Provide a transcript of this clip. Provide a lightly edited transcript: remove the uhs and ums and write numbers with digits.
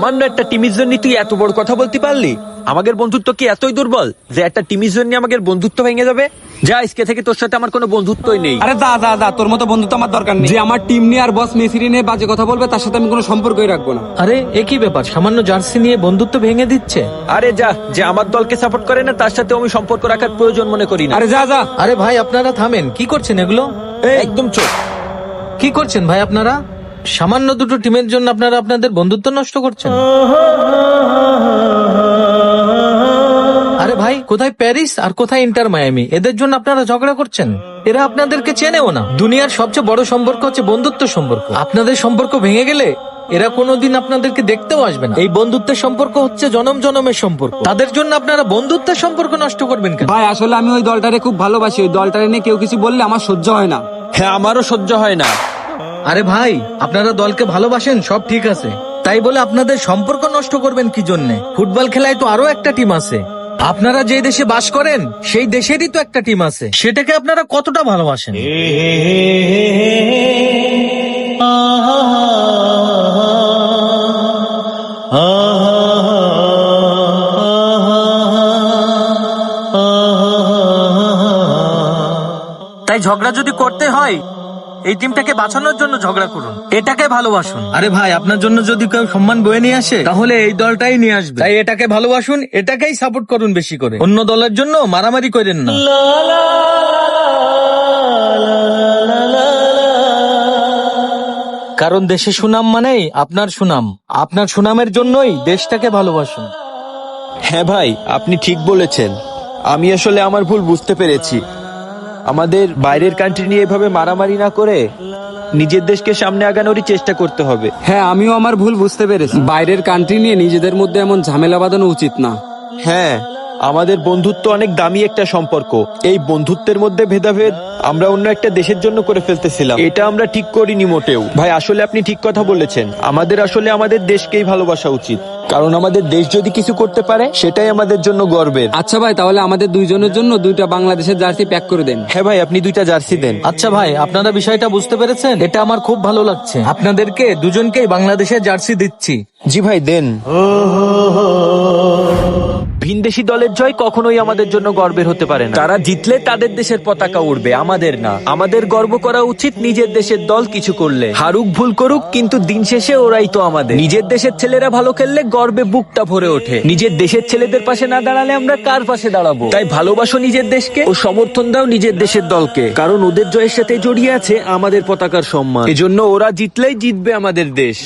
সামান্য একটা টিমের জন্য তুই এত বড় কথা বলতে পারলি? আমাদের বন্ধুত্ব কি এতই দুর্বল যে একটা টিমের জন্য আমাদের বন্ধুত্ব ভেঙে যাবে? যা, আজকে থেকে তোর সাথে আমার কোনো বন্ধুত্বই নেই। আরে যা যা যা, তোর মতো বন্ধুত্ব আমার দরকার নেই। যে আমার টিম নিয়ে আর বস মেসি নিয়ে বাজে কথা বলবে তার সাথে আমি কোনো সম্পর্কই রাখবো না। আরে একই ব্যাপার, সামান্য জার্সি নিয়ে বন্ধুত্ব ভেঙে দিচ্ছে। আরে যা, যে আমার দলকে সাপোর্ট করে না তার সাথে আমি সম্পর্ক রাখার প্রয়োজন মনে করি না। আরে যা যা। আরে ভাই আপনারা থামেন, কি করছেন এগুলো? একদম চোখ। কি করছেন ভাই আপনারা? সামান্য দুটো টিমের জন্য আপনারা আপনাদের বন্ধুত্ব নষ্ট করছেন। আরে ভাই, কোথায় প্যারিস আর কোথায় ইন্টার মায়ামি, এদের জন্য আপনারা ঝগড়া করছেন? এরা আপনাদেরকে চেনেও না। দুনিয়ার সবচেয়ে বড় সম্পর্ক হচ্ছে বন্ধুত্ব সম্পর্ক। আপনাদের সম্পর্ক ভেঙে গেলে এরা কোনোদিন আপনাদেরকে দেখতেও আসবে না। এই বন্ধুত্বের সম্পর্ক হচ্ছে জনম জনমের সম্পর্ক, তাদের জন্য আপনারা বন্ধুত্বের সম্পর্ক নষ্ট করবেন কেন? ভাই আসলে আমি ওই দলটারে খুব ভালোবাসি, ওই দলটারে নিয়ে কেউ কিছু বললে আমার সহ্য হয় না। হ্যাঁ, আমারও সহ্য হয় না। আরে ভাই, আপনারা দলকে ভালোবাসেন, সব ঠিক আছে, তাই বলে আপনাদের সম্পর্ক নষ্ট করবেন কি জন্যে? ফুটবল খেলায় তো আরো একটা টিম আছে। আপনারা যে দেশে বাস করেন সেই দেশেরই তো একটা টিম আছে, সেটাকে আপনারা কতটা ভালোবাসেন? তাই ঝগড়া যদি করতে হয় এই টিমটাকে বাঁচানোর জন্য ঝগড়া করুন, এটাকে ভালোবাসুন। আরে ভাই, আপনার জন্য যদি কেউ সম্মান বয়ে নিয়ে আসে তাহলে এই দলটাই নিয়ে আসবে। তাই এটাকে ভালোবাসুন, এটাকেই সাপোর্ট করুন বেশি করে। অন্য দলের জন্য মারামারি করেন না। কারণ দেশে সুনাম মানেই আপনার সুনাম, আপনার সুনামের জন্যই দেশটাকে ভালোবাসুন। হ্যাঁ ভাই, আপনি ঠিক বলেছেন। আমি আসলে আমার ভুল বুঝতে পেরেছি। আমাদের বাইরের কান্ট্রি নিয়ে এভাবে মারামারি না করে নিজের দেশকে সামনে আগানোরই চেষ্টা করতে হবে। হ্যাঁ, আমিও আমার ভুল বুঝতে পেরেছি। বাইরের কান্ট্রি নিয়ে নিজেদের মধ্যে এমন ঝামেলা বাঁধানো উচিত না। হ্যাঁ, আমাদের বন্ধুত্ব অনেক দামি একটা সম্পর্ক। এই বন্ধুত্বের মধ্যে ভেদাভেদ আমরা অন্য একটা দেশের জন্য করে ফেলতেছিলাম, এটা আমরা ঠিক করিনি মোটেও। ভাই আসলে আপনি ঠিক কথা বলেছেন। আমাদের আসলে আমাদের দেশকেই ভালোবাসা উচিত, কারণ আমাদের দেশ যদি কিছু করতে পারে সেটাই আমাদের জন্য গর্বের। আচ্ছা ভাই, তাহলে আমাদের দুইজনের জন্য দুইটা বাংলাদেশের জার্সি প্যাক করে দেন। হ্যাঁ ভাই, আপনি দুইটা জার্সি দেন। আচ্ছা ভাই, আপনারা বিষয়টা বুঝতে পেরেছেন, এটা আমার খুব ভালো লাগছে। আপনাদেরকে দুজনকেই বাংলাদেশের জার্সি দিচ্ছি। জি ভাই, দেন। ভিনদেশী দলের জয় কখনোই আমাদের জন্য গর্বের হতে পারে না। তারা জিতলে তাদের দেশের পতাকা উড়বে, আমাদের না। আমাদের গর্ব করা উচিত নিজের দেশের দল কিছু করলে। হারুক ভুল করুক, কিন্তু দিন শেষে ওরাই তো আমাদের। নিজের দেশের ছেলেরা ভালো খেললে গর্বে বুকটা ভরে ওঠে। নিজের দেশের ছেলেদের পাশে না দাঁড়ালে আমরা কার পাশে দাঁড়াবো? তাই ভালোবাসো নিজের দেশকে ও সমর্থন দাও নিজের দেশের দলকে, কারণ ওদের জয়ের সাথে জড়িয়ে আছে আমাদের পতাকার সম্মান। এজন্য ওরা জিতলেই জিতবে আমাদের দেশ।